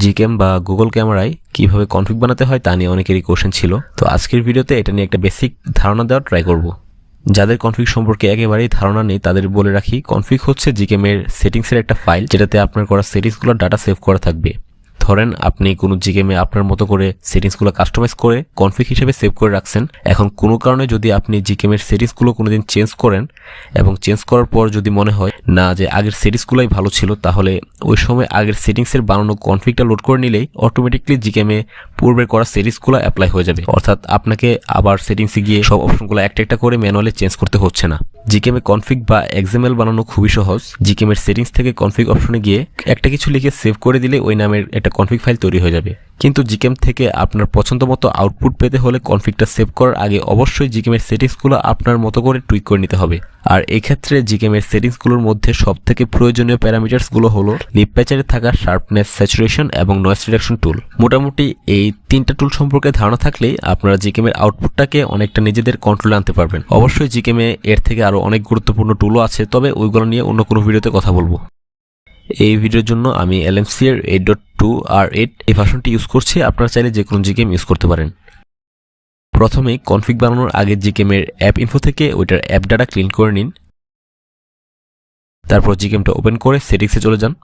GCam বা Google ক্যামেরায় কিভাবে কনফিগ বানাতে হয় তা নিয়ে অনেকেরই কোশ্চেন ছিল। তো আজকের ভিডিওতে এটা নিয়ে একটা বেসিক ধারণা দেওয়ার ট্রাই করব। যাদের কনফিগ সম্পর্কে একেবারেই ধারণা নেই তাদের বলে রাখি, কনফিগ হচ্ছে GCam এর সেটিংসের একটা ফাইল যেটাতে আপনার করা সেটিংসগুলোর ডাটা সেভ করা থাকবে। ধরেন আপনি কোনো GCam এ আপনার মতো করে সেটিংসগুলো কাস্টমাইজ করে কনফিগ হিসেবে সেভ করে রাখছেন। এখন কোনো কারণে যদি আপনি GCam এর সেটিংসগুলো কোনোদিন চেঞ্জ করেন এবং চেঞ্জ করার পর যদি মনে হয় না যে আগের সেটিংসগুলোই ভালো ছিল, তাহলে ওই সময় আগের সেটিংসের বানানো কনফিগটা লোড করে নিলেই অটোমেটিকলি GCam এ পূর্বের করা সেটিংসগুলো অ্যাপ্লাই হয়ে যাবে। অর্থাৎ আপনাকে আবার সেটিংসে গিয়ে সব অপশনগুলো একটা একটা করে ম্যানুয়ালি চেঞ্জ করতে হচ্ছে না। GCam এ কনফিগ বা XML বানানো খুবই সহজ। GCam এর সেটিংস থেকে কনফিগ অপশনে গিয়ে একটা কিছু লিখে সেভ করে দিলে ওই নামের একটা কনফিগ ফাইল তৈরি হয়ে যাবে। কিন্তু GCam থেকে আপনার পছন্দ মতো আউটপুট পেতে হলে কনফিগটা সেভ করার আগে অবশ্যই GCam এর সেটিংসগুলো আপনার মতো করে টুইক করে নিতে হবে। আর এই ক্ষেত্রে GCam এর সেটিংসগুলোর মধ্যে সবথেকে প্রয়োজনীয় প্যারামিটারসগুলো হলো লিপ প্যাচারে থাকা শার্পনেস, স্যাচুরেশন এবং নয়েজ রিডাকশন টুল। মোটামুটি এই তিনটা টুল সম্পর্কে ধারণা থাকলেই আপনারা GCam এর আউটপুটটাকে অনেকটা নিজেদের কন্ট্রোলে আনতে পারবেন। অবশ্যই GCam এ এর থেকে আরো অনেক গুরুত্বপূর্ণ টুলও আছে, তবে ওইগুলো নিয়ে অন্য কোনো ভিডিওতে কথা বলবো। এই ভিডিওর জন্য আমি LMC এর 8.2 R8 এই ভার্সনটি ইউজ করছি। আপনারা চাইলে যে কোনো GCam ইউজ করতে পারেন। প্রথমে কনফিগ বানানোর আগে GCam এর অ্যাপ ইনফো থেকে ওইটার অ্যাপ ডাটা ক্লিন করে নিন। তারপর GCamটা ওপেন করে সেটিংসে চলে যান।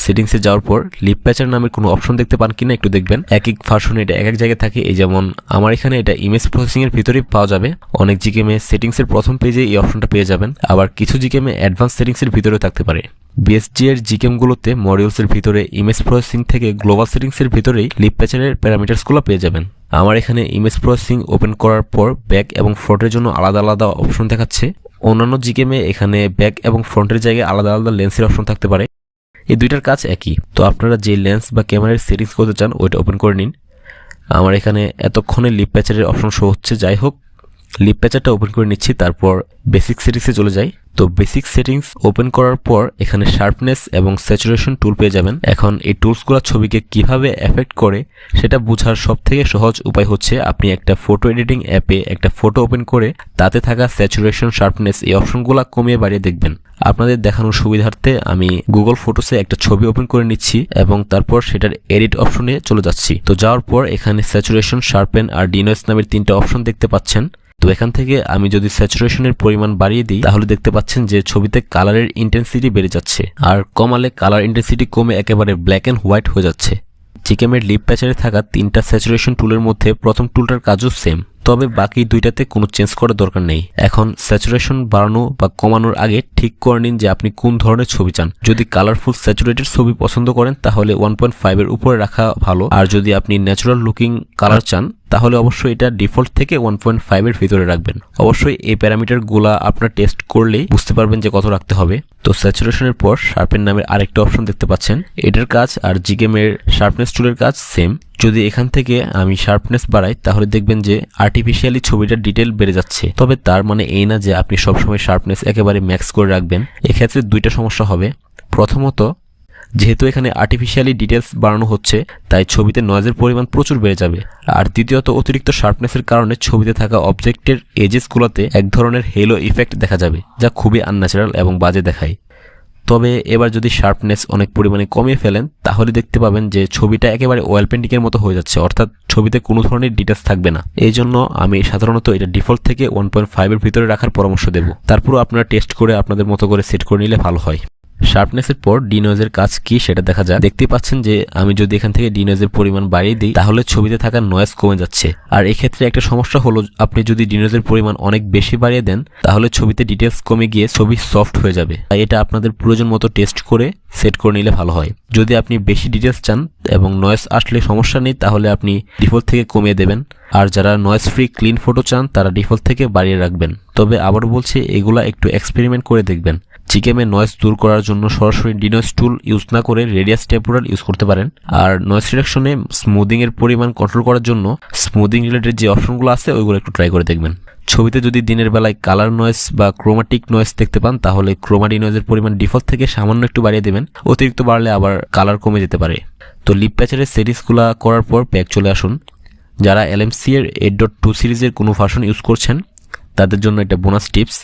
সেটিংসে যাওয়ার পর লিপ প্যাচার নামের কোনো অপশন দেখতে পান কিনা একটু দেখবেন। এক এক ভার্সনে এটা এক এক জায়গায় থাকে। এই যেমন আমার এখানে এটা ইমেজ প্রসেসিং এর ভিতরেই পাওয়া যাবে। অনেক GCam এ সেটিংস এর প্রথম পেজে এই অপশনটা পেয়ে যাবেন। আবার কিছু GCam এ অ্যাডভান্স সেটিংস এর ভিতরেও থাকতে পারে। BSG এর GCam গুলোতে মডিউলস এর ভিতরে ইমেজ প্রসেসিং থেকে গ্লোবাল সেটিংস এর ভিতরেই লিপ প্যাচারের প্যারামিটারসগুলো পেয়ে যাবেন। আমার এখানে ইমেজ প্রসেসিং ওপেন করার পর ব্যাক এবং ফ্রন্টের জন্য আলাদা আলাদা অপশন দেখাচ্ছে। অন্যান্য GCam এ এখানে ব্যাক এবং ফ্রন্টের জায়গায় আলাদা আলাদা লেন্সের অপশন থাকতে পারে। এই দুইটার কাজ একই। তো আপনারা যে লেন্স বা ক্যামেরার সেটিংস করতে চান ওইটা ওপেন করে নিন। আমার এখানে এতক্ষণে লিপ প্যাচারের অপশন শো হচ্ছে, যাই হোক লিপ প্যাচারটা ওপেন করে নিচ্ছি। তারপর বেসিক সেটিংসে চলে যাই। তো বেসিক সেটিংস ওপেন করার পর এখানে শার্পনেস এবং স্যাচুরেশন টুল পেয়ে যাবেন। এখন এই টুলসগুলো ছবিকে কিভাবে এফেক্ট করে সেটা বোঝার সবথেকে সহজ উপায় হচ্ছে আপনি একটা ফটো এডিটিং অ্যাপে একটা ফটো ওপেন করে তাতে থাকা স্যাচুরেশন, শার্পনেস এই অপশনগুলো কমিয়ে বাড়িয়ে দেখবেন। আপনাদের দেখানোর সুবিধার্থে আমি গুগল ফটোসে একটা ছবি ওপেন করে নিচ্ছি এবং তারপর সেটার এডিট অপশনে চলে যাচ্ছি। তো যাওয়ার পর এখানে স্যাচুরেশন, শার্পেন আর ডিনয়েজ নামের তিনটা অপশন দেখতে পাচ্ছেন। তো এখান থেকে আমি যদি স্যাচুরেশনের পরিমাণ বাড়িয়ে দিই তাহলে দেখতে পাচ্ছেন যে ছবিতে কালারের ইন্টেন্সিটি বেড়ে যাচ্ছে, আর কমালে কালার ইন্টেন্সিটি কমে একেবারে ব্ল্যাক অ্যান্ড হোয়াইট হয়ে যাচ্ছে। GCam এর লিপ প্যাচারে থাকা তিনটা স্যাচুরেশন টুলের মধ্যে প্রথম টুলটার কাজও সেম, তবে বাকি দুইটাতে কোনো চেঞ্জ করার দরকার নেই। এখন স্যাচুরেশন বাড়ানো বা কমানোর আগে ঠিক করে নিন যে আপনি কোন ধরনের ছবি চান। যদি কালারফুল স্যাচুরেটেড ছবি পছন্দ করেন তাহলে 1.5 এর উপরে রাখা ভালো, আর যদি আপনি ন্যাচারাল লুকিং কালার চান তাহলে অবশ্যই এটা ডিফল্ট থেকে 1.5 এর ভিতরে রাখবেন। অবশ্যই এই প্যারামিটার গুলা আপনার টেস্ট করলেই বুঝতে পারবেন যে কত রাখতে হবে। তো স্যাচুরেশনের পর শার্পেন নামের আরেকটা অপশন দেখতে পাচ্ছেন। এটার কাজ আর GCam এর শার্পনেস টুলের কাজ সেম। যদি এখান থেকে আমি শার্পনেস বাড়াই তাহলে দেখবেন যে আর্টিফিশিয়ালি ছবিটার ডিটেল বেড়ে যাচ্ছে, তবে তার মানে এই না যে আপনি সবসময় শার্পনেস একেবারে ম্যাক্স করে রাখবেন। এক্ষেত্রে দুইটা সমস্যা হবে। প্রথমত, যেহেতু এখানে আর্টিফিশিয়ালি ডিটেলস বাড়ানো হচ্ছে তাই ছবিতে নয়েজের পরিমাণ প্রচুর বেড়ে যাবে। আর দ্বিতীয়ত, অতিরিক্ত শার্পনেসের কারণে ছবিতে থাকা অবজেক্টের এজেসগুলোতে এক ধরনের হেলো ইফেক্ট দেখা যাবে, যা খুবই আনন্যাচারাল এবং বাজে দেখায়। তবে এবার যদি শার্পনেস অনেক পরিমাণে কমিয়ে ফেলেন তাহলে দেখতে পাবেন যে ছবিটা একেবারে ওয়েল পেন্টিং এর মতো হয়ে যাচ্ছে, অর্থাৎ ছবিতে কোনো ধরনের ডিটেলস থাকবে না। এই জন্য আমি সাধারণত এটা ডিফল্ট থেকে 1.5 এর ভিতরে রাখার পরামর্শ দেব। তারপরও আপনারা টেস্ট করে আপনাদের মতো করে সেট করে নিলে ভালো হয়। শার্পনেসের পর ডিনয়েজের কাজ কি সেটা দেখা যাক। দেখতে পাচ্ছেন যে আমি যদি এখান থেকে ডিনয়েজের পরিমাণ বাড়িয়ে দিই তাহলে ছবিতে থাকা নয়েজ কমে যাচ্ছে। আর এক্ষেত্রে একটা সমস্যা হলো, আপনি যদি ডিনয়েজের পরিমাণ অনেক বেশি বাড়িয়ে দেন তাহলে ছবিতে ডিটেলস কমে গিয়ে ছবি সফট হয়ে যাবে। তাই এটা আপনাদের প্রয়োজন মতো টেস্ট করে সেট করে নিলে ভালো হয়। যদি আপনি বেশি ডিটেলস চান এবং নয়েজ আসলে সমস্যা নেই তাহলে আপনি ডিফল্ট থেকে কমিয়ে দেবেন। আর যারা নয়েজ ফ্রি ক্লিন ফটো চান তারা ডিফল্ট থেকে বাড়িয়ে রাখবেন। তবে আবারও বলছি, এগুলা একটু এক্সপেরিমেন্ট করে দেখবেন। GCam এ নয়েজ দূর করার জন্য সরাসরি ডিনয়েজ টুল ইউজ না করে রেডিয়াস টেম্পোরাল ইউজ করতে পারেন। আর নয়েজ রিডাকশনে স্মুদিং এর পরিমাণ কন্ট্রোল করার জন্য স্মুদিং রিলেটেড যে অপশনগুলো আছে ওইগুলো একটু ট্রাই করে দেখবেন। ছবিতে যদি দিনের বেলায় কালার নয়েজ বা ক্রোমাটিক নয়েজ দেখতে পান তাহলে ক্রোমাটিক নয়েজের পরিমাণ ডিফল্ট থেকে সামান্য একটু বাড়িয়ে দেবেন। অতিরিক্ত বাড়লে আবার কালার কমে যেতে পারে। তো লিপ প্যাচারের সেটিংসগুলো করার পর ব্যাক চলে আসুন। যারা LMC এর 8.2 সিরিজের কোনো ভার্সন ইউজ করছেন তাদের জন্য একটা বোনাস টিপস।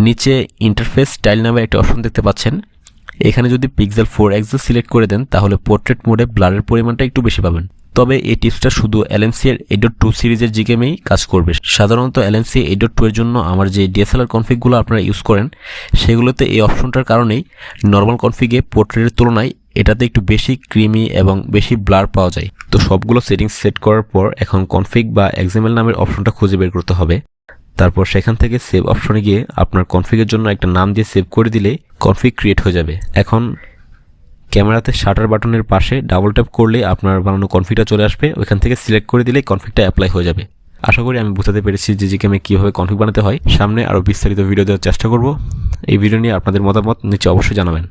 নিচে ইন্টারফেস স্টাইল নামে একটা অপশন দেখতে পাচ্ছেন। এখানে যদি পিক্সেল 4 সিলেক্ট করে দেন তাহলে পোর্ট্রেট মোডে ব্লারের পরিমাণটা একটু বেশি পাবেন। তবে এই টিপসটা শুধু LMC এর 8.2 সিরিজের জিকেমেই কাজ করবে। সাধারণত LMC 8.2 এর জন্য আমার যে DSLR কনফিগগুলো আপনারা ইউজ করেন সেগুলোতে এই অপশনটার কারণেই নর্মাল কনফিগে পোর্ট্রেটের তুলনায় এটাতে একটু বেশি ক্রিমি এবং বেশি ব্লার পাওয়া যায়। তো সবগুলো সেটিংস সেট করার পর এখন কনফিগ বা XML নামের অপশনটা খুঁজে বের করতে হবে। তারপর সেখান থেকে সেভ অপশনে গিয়ে আপনার কনফিগের জন্য একটা নাম দিয়ে সেভ করে দিলে কনফিগ ক্রিয়েট হয়ে যাবে। এখন ক্যামেরাতে শাটার বাটনের পাশে ডাবল ট্যাপ করলে আপনার বানানো কনফিগটা চলে আসবে, ওইখান থেকে সিলেক্ট করে দিলে কনফিগটা অ্যাপ্লাই হয়ে যাবে। আশা করি আমি বুঝাতে পেরেছি যে জিকেমে কীভাবে কনফিগ বানাতে হয়। সামনে আরও বিস্তারিত ভিডিও দেওয়ার চেষ্টা করব। এই ভিডিও নিয়ে আপনাদের মতামত নিচে অবশ্যই জানাবেন।